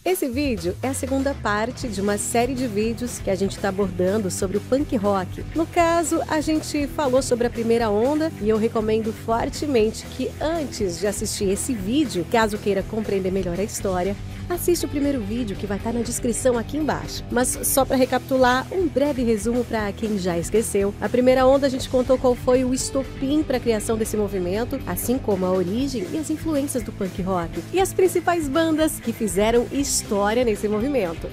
Esse vídeo é a segunda parte de uma série de vídeos que a gente está abordando sobre o punk rock. No caso, a gente falou sobre a primeira onda e eu recomendo fortemente que antes de assistir esse vídeo, caso queira compreender melhor a história, assiste o primeiro vídeo que vai estar na descrição aqui embaixo. Mas só para recapitular, um breve resumo para quem já esqueceu. A primeira onda a gente contou qual foi o estopim para a criação desse movimento, assim como a origem e as influências do punk rock e as principais bandas que fizeram história nesse movimento.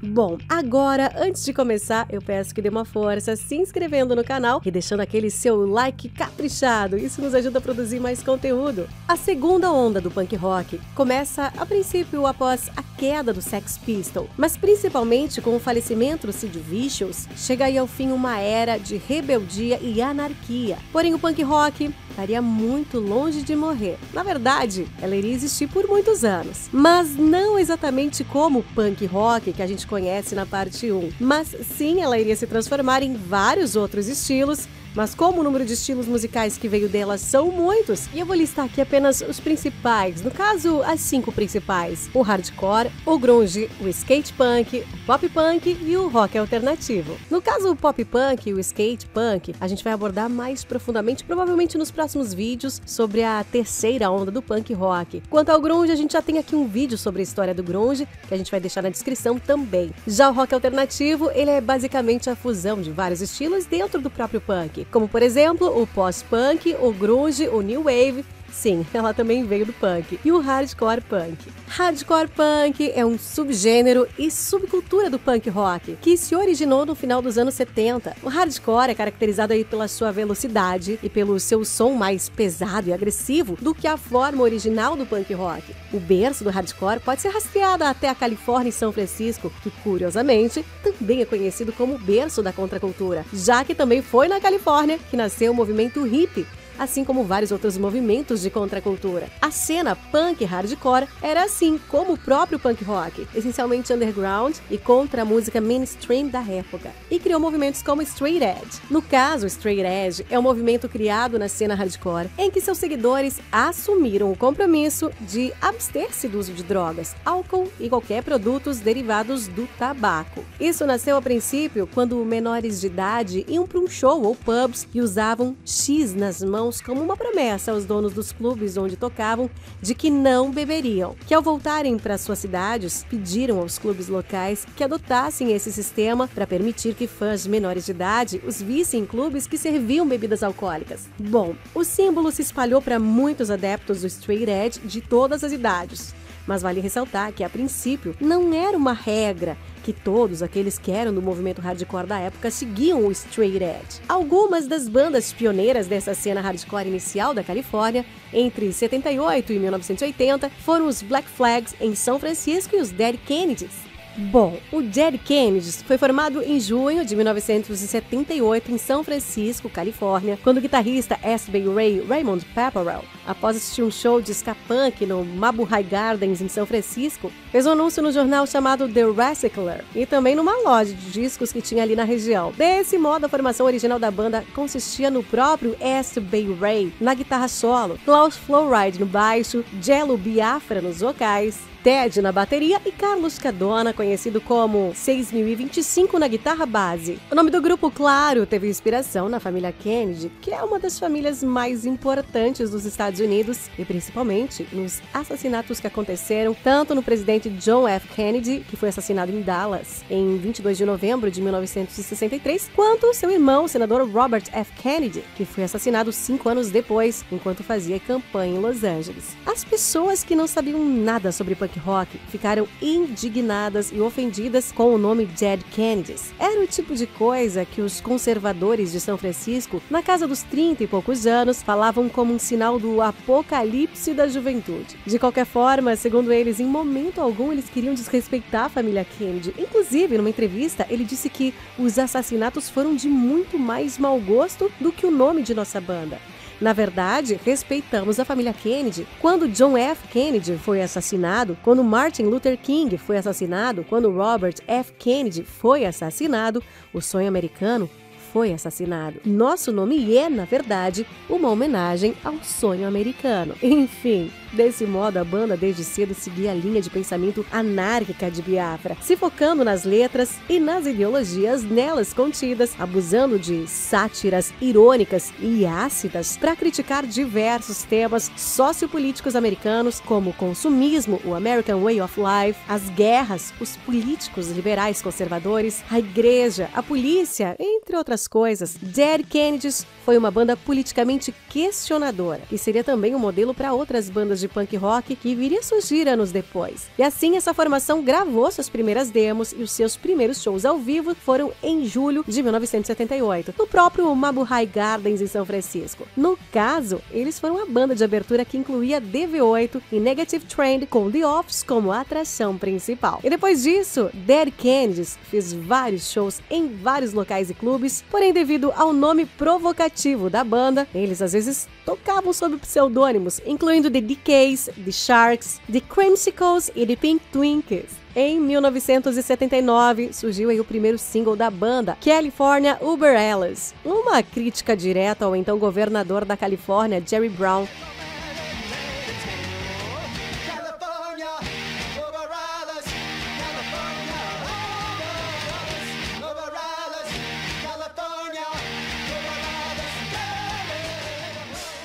Bom, agora, antes de começar, eu peço que dê uma força se inscrevendo no canal e deixando aquele seu like caprichado. Isso nos ajuda a produzir mais conteúdo. A segunda onda do punk rock começa, a princípio, após a queda do Sex Pistols, mas principalmente com o falecimento do Sid Vicious, chega aí ao fim uma era de rebeldia e anarquia. Porém, o punk rock estaria muito longe de morrer. Na verdade, ela iria existir por muitos anos, mas não exatamente como o punk rock que a gente conhece na parte 1, mas sim ela iria se transformar em vários outros estilos. Mas como o número de estilos musicais que veio dela são muitos, e eu vou listar aqui apenas os principais, no caso, as 5 principais: o hardcore, o grunge, o skate punk, o pop punk e o rock alternativo. No caso, o pop punk e o skate punk, a gente vai abordar mais profundamente, provavelmente nos próximos vídeos, sobre a terceira onda do punk rock. Quanto ao grunge, a gente já tem aqui um vídeo sobre a história do grunge, que a gente vai deixar na descrição também. Já o rock alternativo, ele é basicamente a fusão de vários estilos dentro do próprio punk, como por exemplo o post-punk, o grunge, o new wave. Sim, ela também veio do punk. E o hardcore punk. Hardcore punk é um subgênero e subcultura do punk rock, que se originou no final dos anos 70. O hardcore é caracterizado aí pela sua velocidade e pelo seu som mais pesado e agressivo do que a forma original do punk rock. O berço do hardcore pode ser rastreado até a Califórnia e São Francisco, que curiosamente também é conhecido como berço da contracultura, já que também foi na Califórnia que nasceu o movimento hippie, assim como vários outros movimentos de contracultura. A cena punk hardcore era assim como o próprio punk rock, essencialmente underground e contra a música mainstream da época, e criou movimentos como Straight Edge. No caso, Straight Edge é um movimento criado na cena hardcore, em que seus seguidores assumiram o compromisso de abster-se do uso de drogas, álcool e qualquer produtos derivados do tabaco. Isso nasceu a princípio quando menores de idade iam para um show ou pubs e usavam X nas mãos como uma promessa aos donos dos clubes onde tocavam de que não beberiam, que ao voltarem para suas cidades pediram aos clubes locais que adotassem esse sistema para permitir que fãs menores de idade os vissem em clubes que serviam bebidas alcoólicas. Bom, o símbolo se espalhou para muitos adeptos do straight edge de todas as idades, mas vale ressaltar que a princípio não era uma regra que todos aqueles que eram do movimento hardcore da época seguiam o straight edge. Algumas das bandas pioneiras dessa cena hardcore inicial da Califórnia, entre 78 e 1980, foram os Black Flags em São Francisco e os Dead Kennedys. Bom, o Dead Kennedys foi formado em junho de 1978 em São Francisco, Califórnia, quando o guitarrista S.B. Ray Raymond Pepperell, após assistir um show de ska punk no Mabuhay Gardens em São Francisco, fez um anúncio no jornal chamado The Recycler e também numa loja de discos que tinha ali na região. Desse modo, a formação original da banda consistia no próprio S.B. Ray na guitarra solo, Klaus Flowride no baixo, Jello Biafra nos vocais, Ted na bateria e Carlos Cadona, conhecido como 6025 na guitarra base. O nome do grupo, claro, teve inspiração na família Kennedy, que é uma das famílias mais importantes dos Estados Unidos e principalmente nos assassinatos que aconteceram tanto no presidente John F. Kennedy, que foi assassinado em Dallas em 22 de novembro de 1963, quanto seu irmão, o senador Robert F. Kennedy, que foi assassinado 5 anos depois, enquanto fazia campanha em Los Angeles. As pessoas que não sabiam nada sobre punk rock ficaram indignadas e ofendidas com o nome Dead Kennedys. Era o tipo de coisa que os conservadores de São Francisco, na casa dos 30 e poucos anos, falavam como um sinal do apocalipse da juventude. De qualquer forma, segundo eles, em momento algum eles queriam desrespeitar a família Kennedy. Inclusive, numa entrevista, ele disse que os assassinatos foram de muito mais mau gosto do que o nome de nossa banda. Na verdade, respeitamos a família Kennedy. Quando John F. Kennedy foi assassinado, quando Martin Luther King foi assassinado, quando Robert F. Kennedy foi assassinado, o sonho americano foi assassinado. Nosso nome é, na verdade, uma homenagem ao sonho americano. Enfim, desse modo a banda desde cedo seguia a linha de pensamento anárquica de Biafra, se focando nas letras e nas ideologias nelas contidas, abusando de sátiras irônicas e ácidas para criticar diversos temas sociopolíticos americanos, como o consumismo, o American Way of Life, as guerras, os políticos liberais conservadores, a igreja, a polícia, entre outras coisas. Dead Kennedys foi uma banda politicamente questionadora, que seria também um modelo para outras bandas de punk rock que viria a surgir anos depois. E assim, essa formação gravou suas primeiras demos e os seus primeiros shows ao vivo foram em julho de 1978, no próprio Mabuhay Gardens em São Francisco. No caso, eles foram a banda de abertura que incluía DV8 e Negative Trend, com The Offs como a atração principal. E depois disso, Dead Kennedys fez vários shows em vários locais e clubes, porém devido ao nome provocativo da banda, eles às vezes tocavam sob pseudônimos, incluindo The Decays, The Sharks, The Creamsicles e The Pink Twinkies. Em 1979, surgiu aí o primeiro single da banda, California Uber-Alles, uma crítica direta ao então governador da Califórnia, Jerry Brown.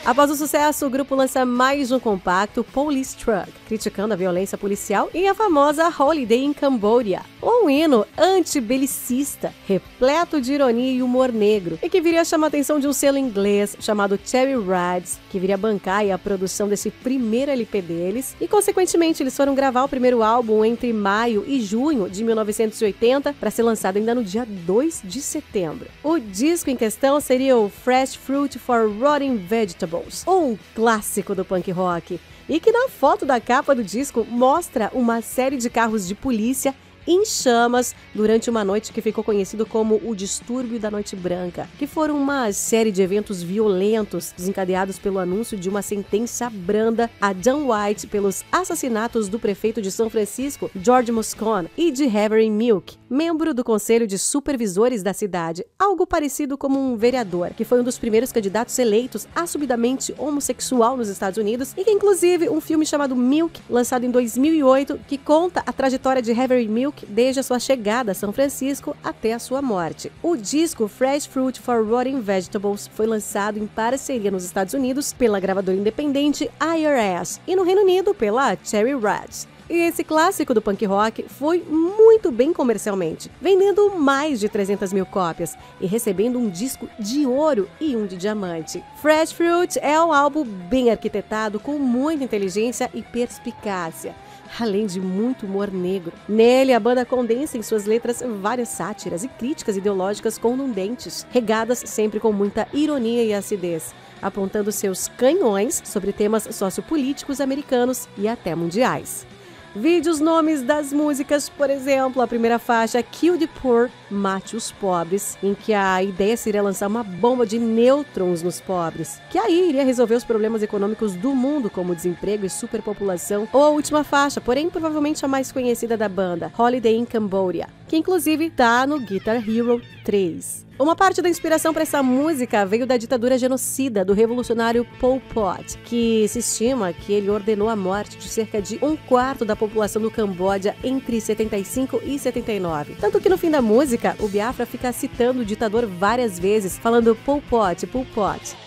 Após o sucesso, o grupo lança mais um compacto, Police Truck, criticando a violência policial e a famosa Holiday in Cambodia, um hino antibelicista, repleto de ironia e humor negro, e que viria a chamar a atenção de um selo inglês chamado Cherry Rads, que viria a bancar a produção desse primeiro LP deles, e consequentemente eles foram gravar o primeiro álbum entre maio e junho de 1980, para ser lançado ainda no dia 2 de setembro. O disco em questão seria o Fresh Fruit for Rotting Vegetables, um clássico do punk rock, e que na foto da capa do disco mostra uma série de carros de polícia em chamas durante uma noite que ficou conhecido como o Distúrbio da Noite Branca, que foram uma série de eventos violentos desencadeados pelo anúncio de uma sentença branda a John White pelos assassinatos do prefeito de São Francisco, George Moscone, e de Harry Milk, membro do Conselho de Supervisores da cidade, algo parecido como um vereador, que foi um dos primeiros candidatos eleitos assumidamente homossexual nos Estados Unidos, e que inclusive um filme chamado Milk, lançado em 2008, que conta a trajetória de Harry Milk desde a sua chegada a São Francisco até a sua morte. O disco Fresh Fruit for Rotting Vegetables foi lançado em parceria nos Estados Unidos pela gravadora independente IRS e no Reino Unido pela Cherry Rads. E esse clássico do punk rock foi muito bem comercialmente, vendendo mais de 300 mil cópias e recebendo um disco de ouro e um de diamante. Fresh Fruit é um álbum bem arquitetado, com muita inteligência e perspicácia, além de muito humor negro. Nele, a banda condensa em suas letras várias sátiras e críticas ideológicas contundentes, regadas sempre com muita ironia e acidez, apontando seus canhões sobre temas sociopolíticos americanos e até mundiais. Vide os nomes das músicas, por exemplo, a primeira faixa, Kill the Poor, Mate os Pobres, em que a ideia seria lançar uma bomba de nêutrons nos pobres, que aí iria resolver os problemas econômicos do mundo, como desemprego e superpopulação. Ou a última faixa, porém provavelmente a mais conhecida da banda, Holiday in Cambodia, que inclusive tá no Guitar Hero 3. Uma parte da inspiração para essa música veio da ditadura genocida do revolucionário Pol Pot, que se estima que ele ordenou a morte de cerca de 1/4 da população do Camboja entre 75 e 79. Tanto que no fim da música, o Biafra fica citando o ditador várias vezes, falando Pol Pot, Pol Pot.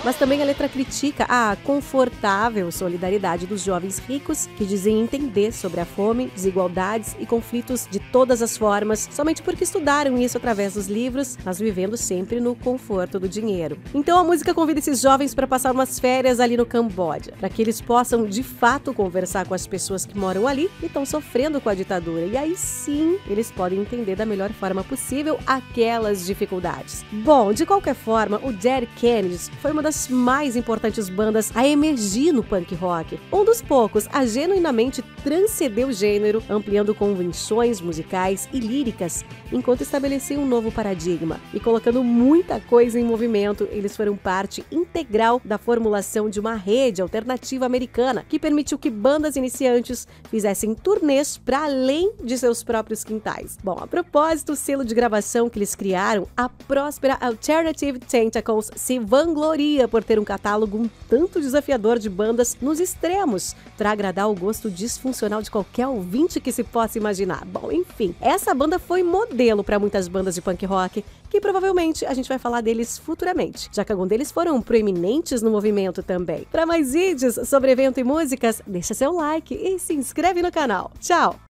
Mas também a letra critica a confortável solidariedade dos jovens ricos que dizem entender sobre a fome, desigualdades e conflitos de todas as formas, somente porque estudaram isso através dos livros, mas vivendo sempre no conforto do dinheiro. Então a música convida esses jovens para passar umas férias ali no Camboja, para que eles possam de fato conversar com as pessoas que moram ali e estão sofrendo com a ditadura. E aí sim, eles podem entender da melhor forma possível aquelas dificuldades. Bom, de qualquer forma, o Dead Kennedys foi uma das mais importantes bandas a emergir no punk rock. Um dos poucos a genuinamente transcender o gênero, ampliando convenções musicais e líricas, enquanto estabeleciam um novo paradigma. E colocando muita coisa em movimento, eles foram parte integral da formulação de uma rede alternativa americana que permitiu que bandas iniciantes fizessem turnês para além de seus próprios quintais. Bom, a propósito, o selo de gravação que eles criaram, a próspera Alternative Tentacles, se vangloria por ter um catálogo um tanto desafiador de bandas nos extremos, para agradar o gosto disfuncional de qualquer ouvinte que se possa imaginar. Bom, enfim, essa banda foi modelo para muitas bandas de punk rock, que provavelmente a gente vai falar deles futuramente, já que alguns deles foram proeminentes no movimento também. Para mais vídeos sobre evento e músicas, deixa seu like e se inscreve no canal. Tchau!